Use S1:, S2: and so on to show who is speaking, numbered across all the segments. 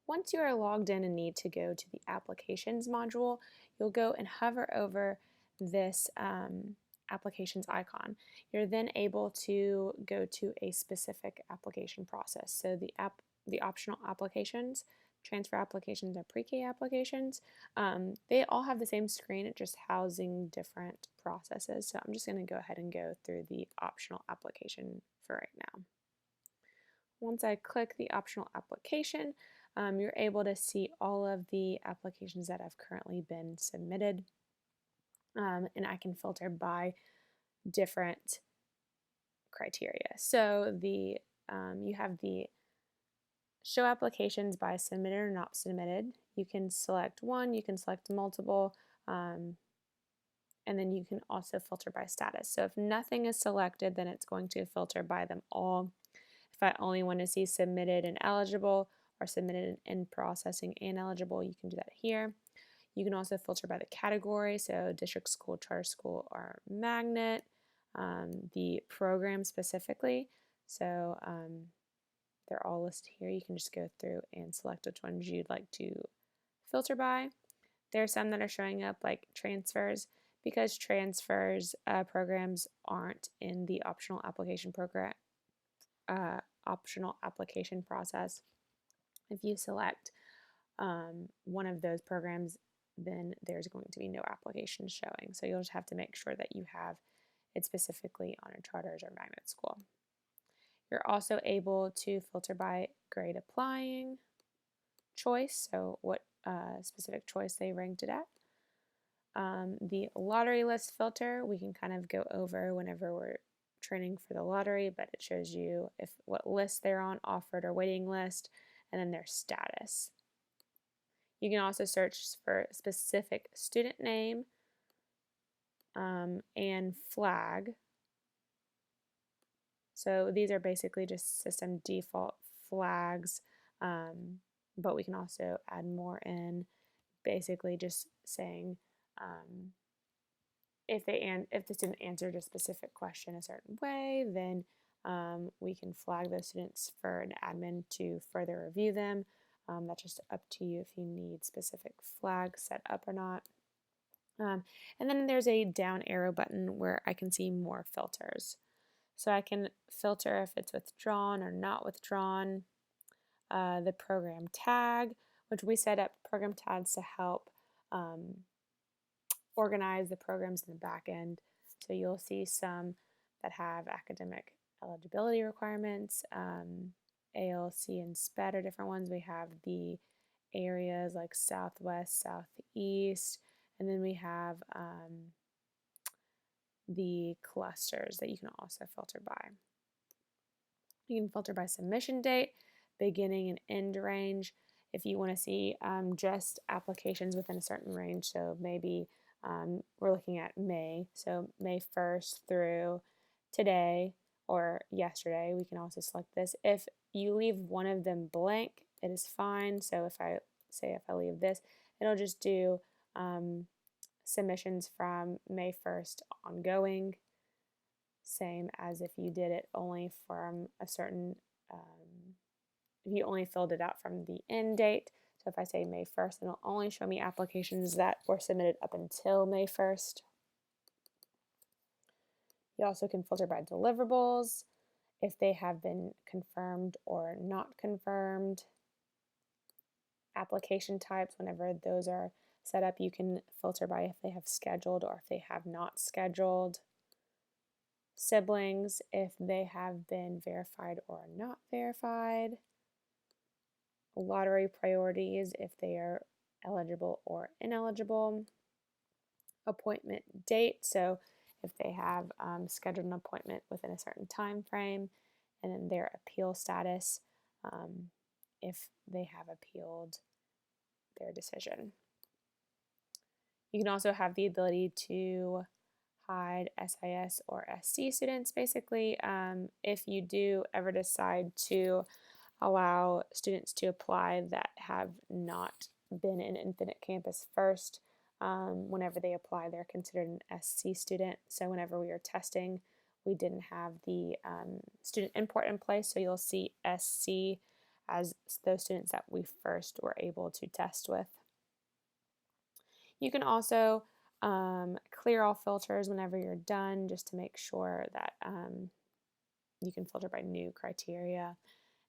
S1: Once you are logged in and need to go to the Applications module, you'll go and hover over this applications icon. You're then able to go to a specific application process. So the optional applications, transfer applications, or pre-K applications, they all have the same screen, it's just housing different processes. So I'm just going to go ahead and go through the optional application for right now. Once I click the optional application, you're able to see all of the applications that have currently been submitted, and I can filter by different criteria. So you have the show applications by submitted or not submitted. You can select one, you can select multiple, and then you can also filter by status. So if nothing is selected, then it's going to filter by them all. If I only want to see submitted and eligible, or submitted and in processing and eligible, you can do that here. You can also filter by the category, so district school, charter school, or magnet, the program specifically. So they're all listed here. You can just go through and select which ones you'd like to filter by. There are some that are showing up like transfers, because transfers programs aren't in the optional application process. If you select one of those programs, then there's going to be no application showing. So you'll just have to make sure that you have it specifically on a charters or magnet school. You're also able to filter by grade applying, choice, so what specific choice they ranked it at. The lottery list filter, we can kind of go over whenever we're training for the lottery, but it shows you what list they're on, offered or waiting list, and then their status. You can also search for a specific student name and flag. So these are basically just system default flags, but we can also add more in, basically just saying if the student answered a specific question a certain way, then we can flag those students for an admin to further review them. That's just up to you if you need specific flags set up or not. And then there's a down arrow button where I can see more filters. So I can filter if it's withdrawn or not withdrawn. The program tag, which we set up program tags to help organize the programs in the back end. So you'll see some that have academic eligibility requirements. ALC and SPED are different ones. We have the areas like Southwest, Southeast, and then we have the clusters that you can also filter by. You can filter by submission date, beginning and end range. If you want to see just applications within a certain range, so maybe we're looking at May, so May 1st through today or yesterday, we can also select this. If you leave one of them blank, it is fine. So if I leave this, it'll just do submissions from May 1st ongoing, same as if you did it only from a certain, if you only filled it out from the end date. So if I say May 1st, it'll only show me applications that were submitted up until May 1st. You also can filter by deliverables, if they have been confirmed or not confirmed. Application types, whenever those are set up, you can filter by if they have scheduled or if they have not scheduled. Siblings, if they have been verified or not verified. Lottery priorities, if they are eligible or ineligible. Appointment date, so if they have scheduled an appointment within a certain time frame, and then their appeal status, if they have appealed their decision. You can also have the ability to hide SIS or SC students, basically. If you do ever decide to allow students to apply that have not been in Infinite Campus first, whenever they apply, they're considered an SC student. So whenever we were testing, we didn't have the student import in place, so you'll see SC as those students that we first were able to test with. You can also clear all filters whenever you're done, just to make sure that you can filter by new criteria.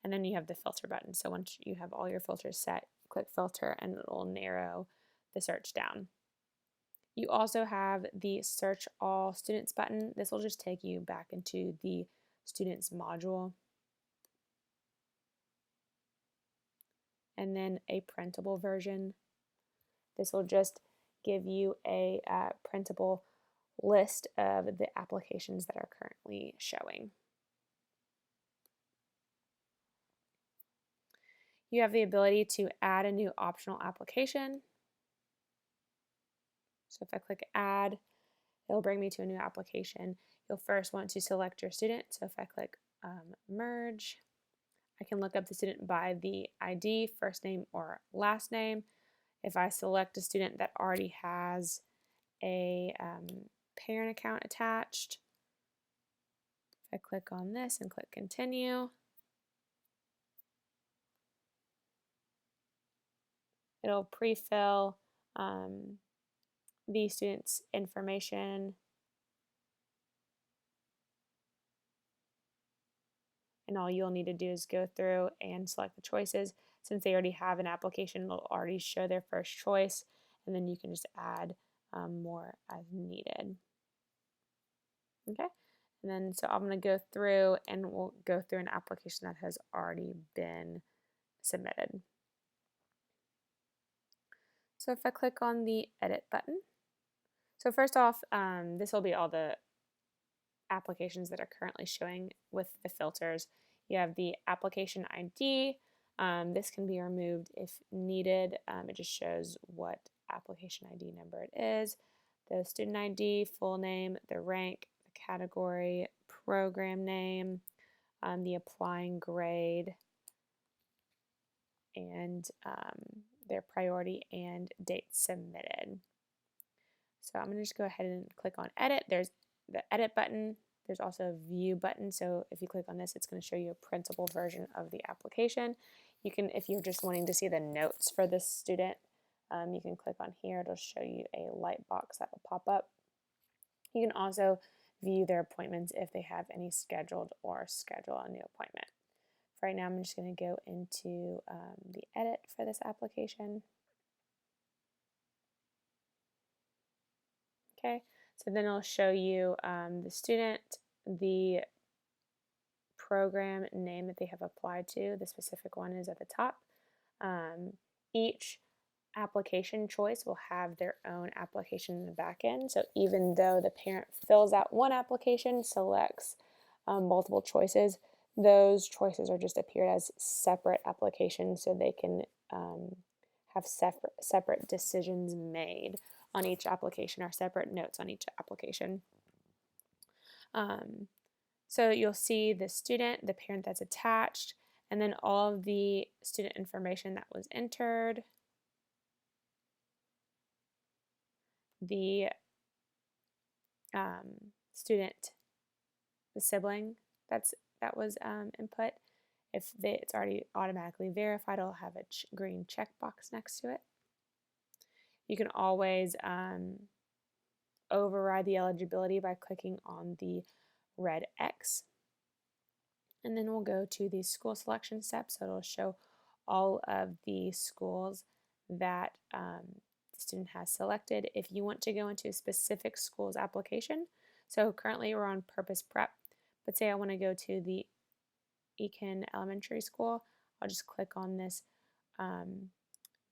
S1: And then you have the filter button. So once you have all your filters set, click filter and it will narrow the search down. You also have the search all students button. This will just take you back into the students module. And then a printable version. This will just give you a printable list of the applications that are currently showing. You have the ability to add a new optional application. So if I click add, it'll bring me to a new application. You'll first want to select your student. So if I click merge, I can look up the student by the ID, first name or last name. If I select a student that already has a parent account attached, if I click on this and click continue, it'll pre-fill the student's information, and all you'll need to do is go through and select the choices. Since they already have an application, it'll already show their first choice, and then you can just add more as needed. Okay, and then so I'm going to go through and we'll go through an application that has already been submitted. So if I click on the edit button, so first off, this will be all the applications that are currently showing with the filters. You have the application ID. This can be removed if needed. It just shows what application ID number it is, the student ID, full name, the rank, the category, program name, the applying grade, and their priority and date submitted. So I'm going to just go ahead and click on edit. There's the edit button. There's also a view button. So if you click on this, it's going to show you a printable version of the application. You can, if you're just wanting to see the notes for this student, you can click on here. It'll show you a light box that will pop up. You can also view their appointments if they have any scheduled or schedule a new appointment. For right now, I'm just going to go into the edit for this application. Okay, so then it'll show you the student, the program name that they have applied to. The specific one is at the top. Each application choice will have their own application in the back end. So even though the parent fills out one application, selects multiple choices, those choices are just appeared as separate applications so they can have separate decisions made on each application or separate notes on each application. So you'll see the student, the parent that's attached, and then all of the student information that was entered, the student, the sibling that was input. If it's already automatically verified, it'll have a green checkbox next to it. You can always override the eligibility by clicking on the red X. And then we'll go to the school selection step, so it'll show all of the schools that the student has selected. If you want to go into a specific school's application, so currently we're on Purpose Prep, but say I want to go to the Eakin Elementary School, I'll just click on this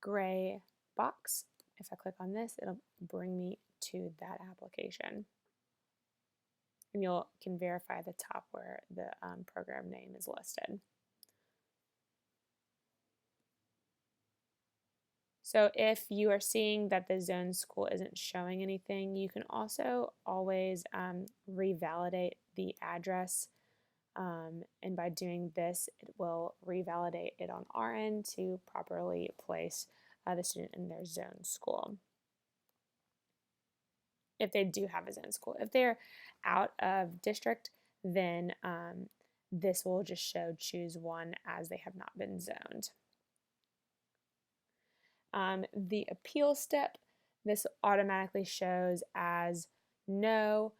S1: gray box. If I click on this, it'll bring me to that application. And you can verify at the top where the program name is listed. So if you are seeing that the zone school isn't showing anything, you can also always revalidate the address. And by doing this, it will revalidate it on our end to properly place the student in their zone school, if they do have a zone school. If they're out of district, then this will just show choose one as they have not been zoned. The appeal step, this automatically shows as no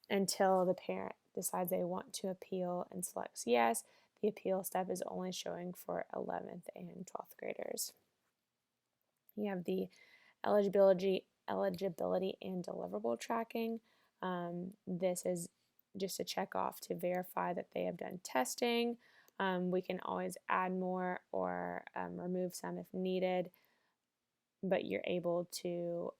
S1: until the parent decides they want to appeal and selects yes. The appeal step is only showing for 11th and 12th graders. You have the eligibility and deliverable tracking. This is just a check off to verify that they have done testing. We can always add more or remove some if needed, but you're able to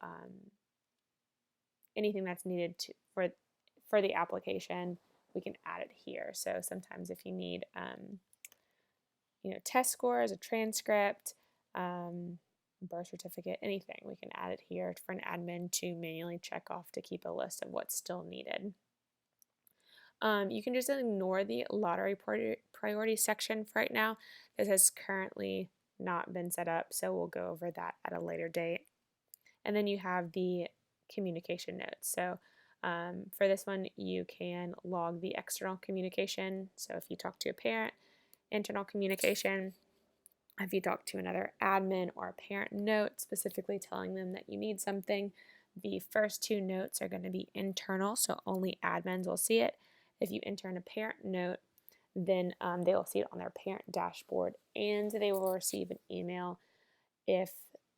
S1: anything that's needed for the application, we can add it here. So sometimes if you need test scores, a transcript, birth certificate, anything, we can add it here for an admin to manually check off to keep a list of what's still needed. You can just ignore the lottery priority section for right now. This has currently not been set up, so we'll go over that at a later date. And then you have the communication notes. So for this one, you can log the external communication. So if you talk to a parent, internal communication. If you talk to another admin or a parent note, specifically telling them that you need something, the first two notes are going to be internal, so only admins will see it. If you enter in a parent note, then they will see it on their parent dashboard, and they will receive an email if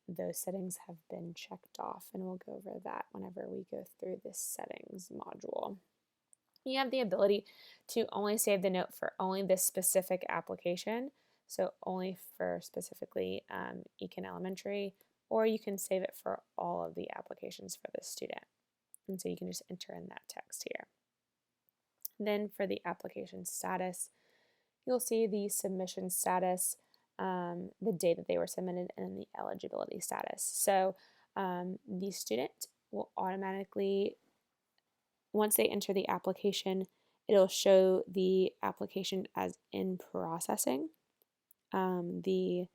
S1: those settings have been checked off, and we'll go over that whenever we go through this settings module. You have the ability to only save the note for only this specific application, so only for specifically Econ Elementary, or you can save it for all of the applications for the student. And so you can just enter in that text here. Then for the application status, you'll see the submission status, the date that they were submitted, and the eligibility status. So the student will automatically, once they enter the application, it'll show the application as in processing. The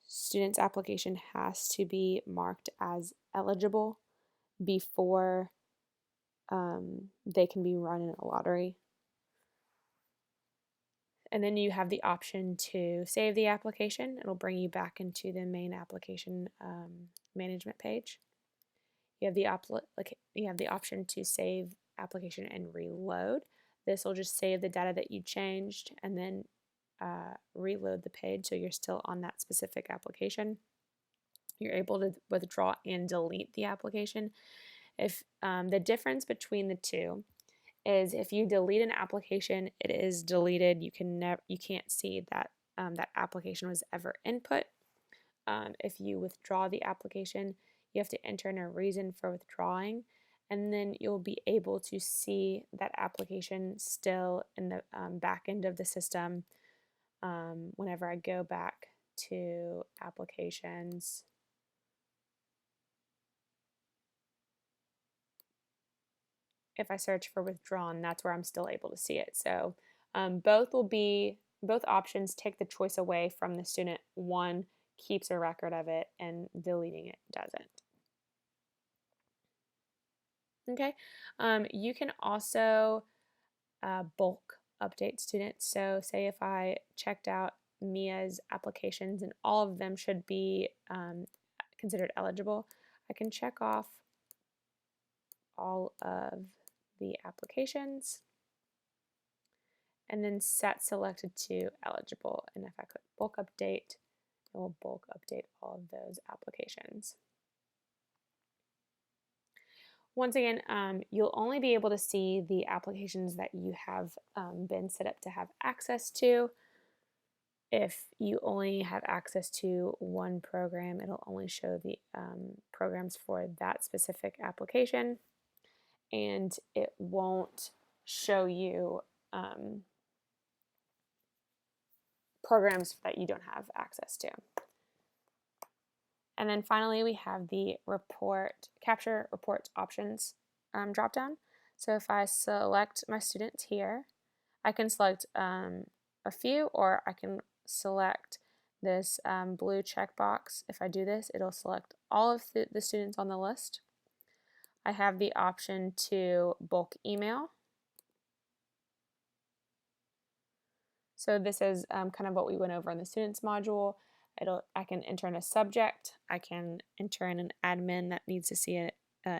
S1: student's application has to be marked as eligible before they can be run in a lottery. And then you have the option to save the application. It'll bring you back into the main application management page. You have the option to save application and reload. This will just save the data that you changed and then reload the page so you're still on that specific application. You're able to withdraw and delete the application. If the difference between the two is if you delete an application, it is deleted. You can't see that that application was ever input. If you withdraw the application, you have to enter in a reason for withdrawing, and then you'll be able to see that application still in the back end of the system. Whenever I go back to applications, if I search for withdrawn, that's where I'm still able to see it. So both options take the choice away from the student. One keeps a record of it, and deleting it doesn't. Okay, you can also bulk update students. So say if I checked out Mia's applications and all of them should be considered eligible, I can check off all of the applications and then set selected to eligible. And if I click bulk update, it will bulk update all of those applications. Once again, you'll only be able to see the applications that you have been set up to have access to. If you only have access to one program, it'll only show the programs for that specific application, and it won't show you programs that you don't have access to. And then finally, we have the capture report options dropdown. So if I select my students here, I can select a few, or I can select this blue checkbox. If I do this, it'll select all of the students on the list. I have the option to bulk email. So this is kind of what we went over in the students module. I can enter in a subject. I can enter in an admin that needs to see an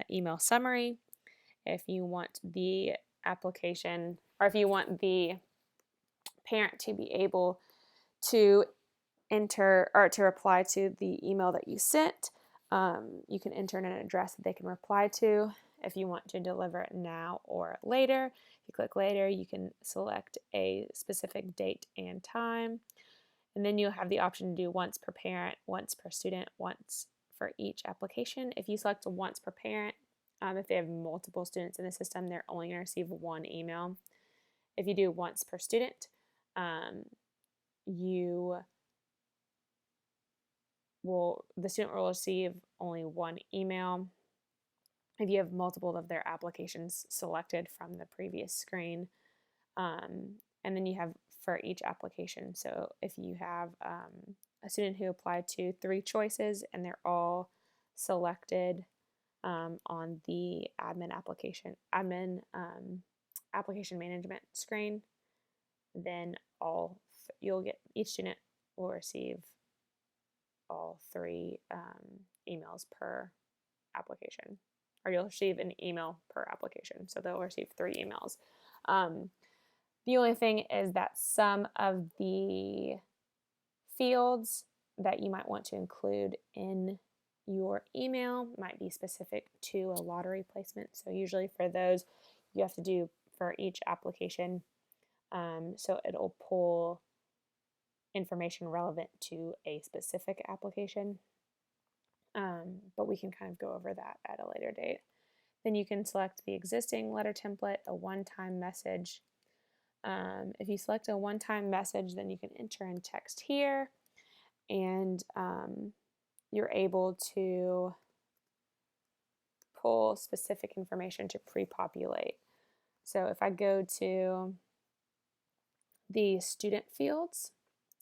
S1: email summary. If you want the application, or if you want the parent to be able to enter or to reply to the email that you sent, you can enter in an address that they can reply to. If you want to deliver it now or later, if you click later, you can select a specific date and time. And then you'll have the option to do once per parent, once per student, once for each application. If you select a once per parent, if they have multiple students in the system, they're only going to receive one email. If you do once per student, the student will receive only one email. If you have multiple of their applications selected from the previous screen, and then you have for each application. So if you have a student who applied to 3 choices and they're all selected on the application management screen, then each student will receive all 3 emails per application, or you'll receive an email per application. So they'll receive 3 emails. The only thing is that some of the fields that you might want to include in your email might be specific to a lottery placement. So usually for those, you have to do for each application. So it'll pull information relevant to a specific application. But we can kind of go over that at a later date. Then you can select the existing letter template, a one-time message. If you select a one-time message, then you can enter in text here, and you're able to pull specific information to pre-populate. So if I go to the student fields,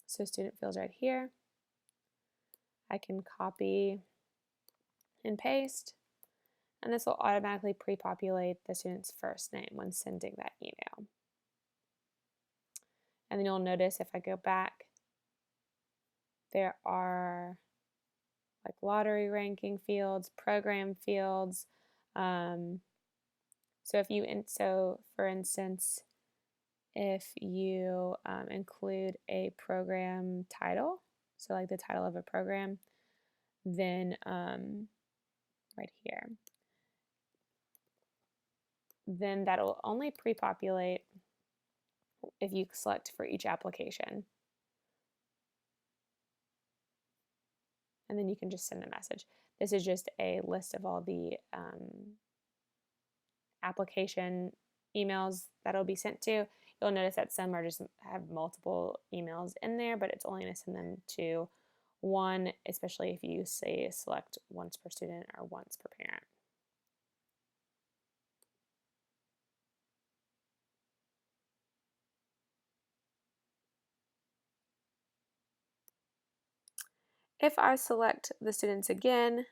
S1: so student fields right here, I can copy and paste, and this will automatically pre-populate the student's first name when sending that email. And then you'll notice if I go back, there are like lottery ranking fields, program fields. So for instance, if you include a program title, so like the title of a program, then right here, then that'll only pre-populate if you select for each application. And then you can just send a message. This is just a list of all the application emails that'll be sent to. You'll notice that some are just have multiple emails in there, but it's only going to send them to one, especially if you say select once per student or once per parent. If I select the students again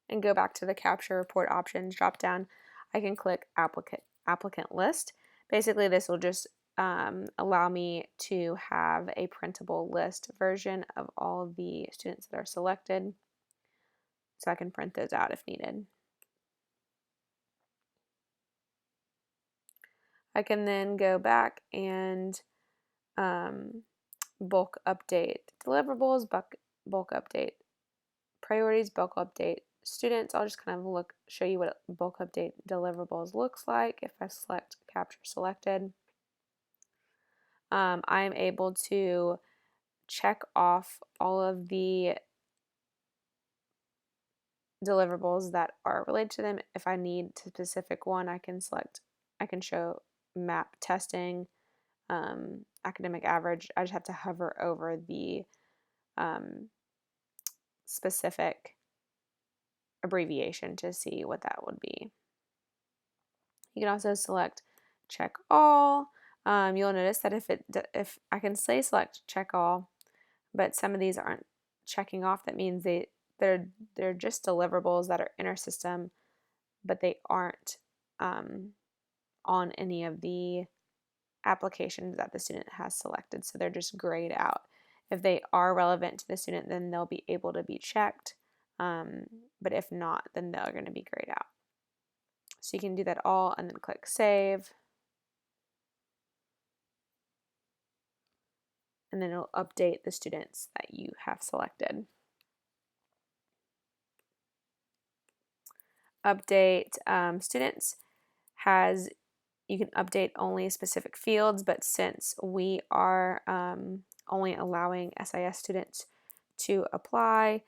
S1: and go back to the capture report options drop down, I can click applicant list. Basically, this will just allow me to have a printable list version of all of the students that are selected, so I can print those out if needed. I can then go back and bulk update deliverables, bulk update priorities, bulk update students. I'll just kind of show you what bulk update deliverables looks like. If I select capture selected, I am able to check off all of the deliverables that are related to them. If I need a specific one, I can show map testing, academic average. I just have to hover over the specific abbreviation to see what that would be. You can also select check all. You'll notice that if I can say select check all, but some of these aren't checking off, that means they're just deliverables that are in our system, but they aren't on any of the applications that the student has selected, so they're just grayed out. If they are relevant to the student, then they'll be able to be checked, but if not, then they're going to be grayed out. So you can do that all and then click Save, and then it'll update the students that you have selected. Update students has, you can update only specific fields, but since we are only allowing SIS students to apply,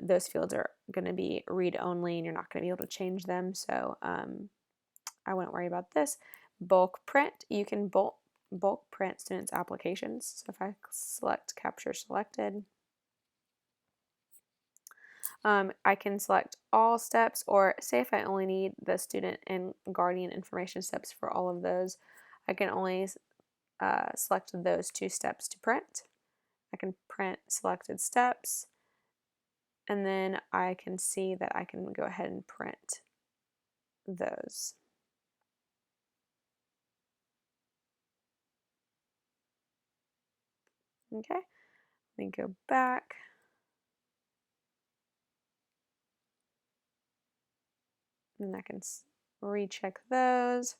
S1: those fields are going to be read-only and you're not going to be able to change them, so I wouldn't worry about this. Bulk print, you can bulk print students' applications. So if I select Capture Selected, I can select all steps, or say if I only need the student and guardian information steps for all of those, I can only select those 2 steps to print. I can print selected steps, and then I can see that I can go ahead and print those. Okay, let me go back. And I can recheck those.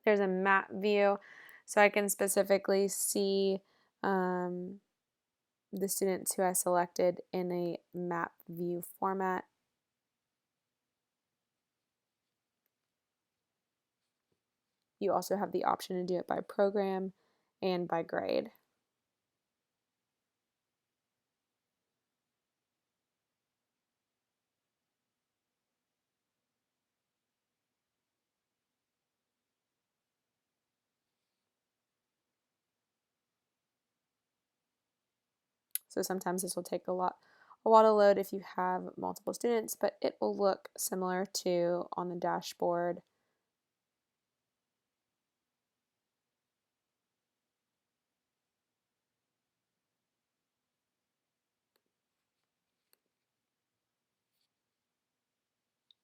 S1: There's a map view, so I can specifically see the students who I selected in a map view format. You also have the option to do it by program and by grade. So sometimes this will take a while to load if you have multiple students, but it will look similar to on the dashboard.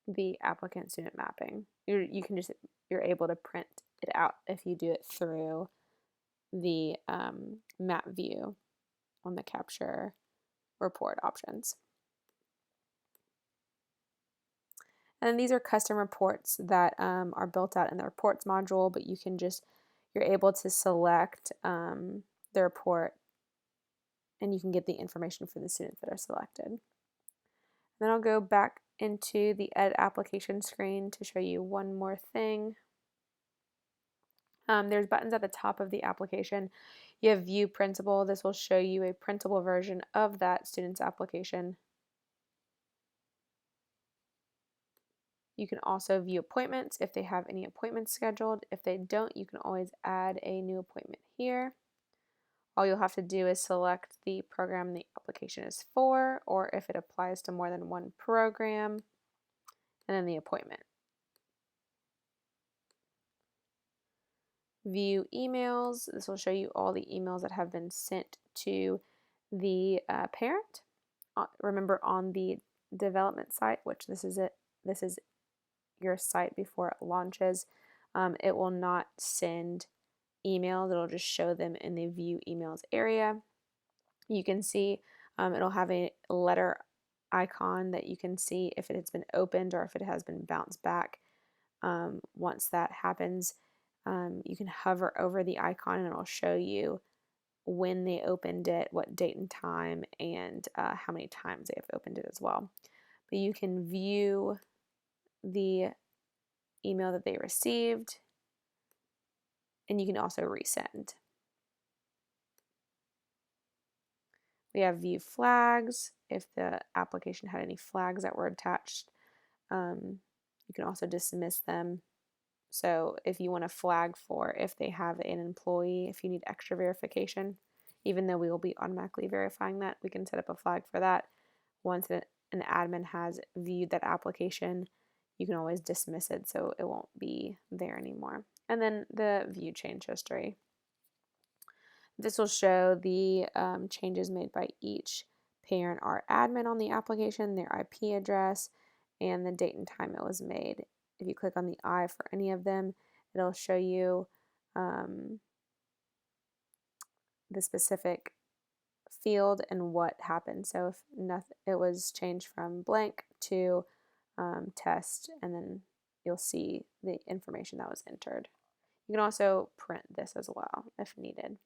S1: The applicant student mapping. You're able to print it out if you do it through the map view on the capture report options. And then these are custom reports that are built out in the reports module, but you're able to select the report and you can get the information for the students that are selected. Then I'll go back into the edit application screen to show you one more thing. There's buttons at the top of the application. You have View Printable. This will show you a printable version of that student's application. You can also view appointments if they have any appointments scheduled. If they don't, you can always add a new appointment here. All you'll have to do is select the program the application is for, or if it applies to more than one program, and then the appointment. View emails. This will show you all the emails that have been sent to the parent. Remember, on the development site, which this is your site before it launches, it will not send emails. It'll just show them in the View Emails area. You can see it'll have a letter icon that you can see if it has been opened or if it has been bounced back. Once that happens, you can hover over the icon and it'll show you when they opened it, what date and time, and how many times they have opened it as well. But you can view the email that they received, and you can also resend. We have view flags if the application had any flags that were attached. You can also dismiss them. So if you want to flag for if they have an employee, if you need extra verification, even though we will be automatically verifying that, we can set up a flag for that. Once an admin has viewed that application, you can always dismiss it so it won't be there anymore. And then the view change history. This will show the changes made by each parent or admin on the application, their IP address, and the date and time it was made. If you click on the I for any of them, it'll show you the specific field and what happened. So if nothing, it was changed from blank to test, and then you'll see the information that was entered. You can also print this as well if needed.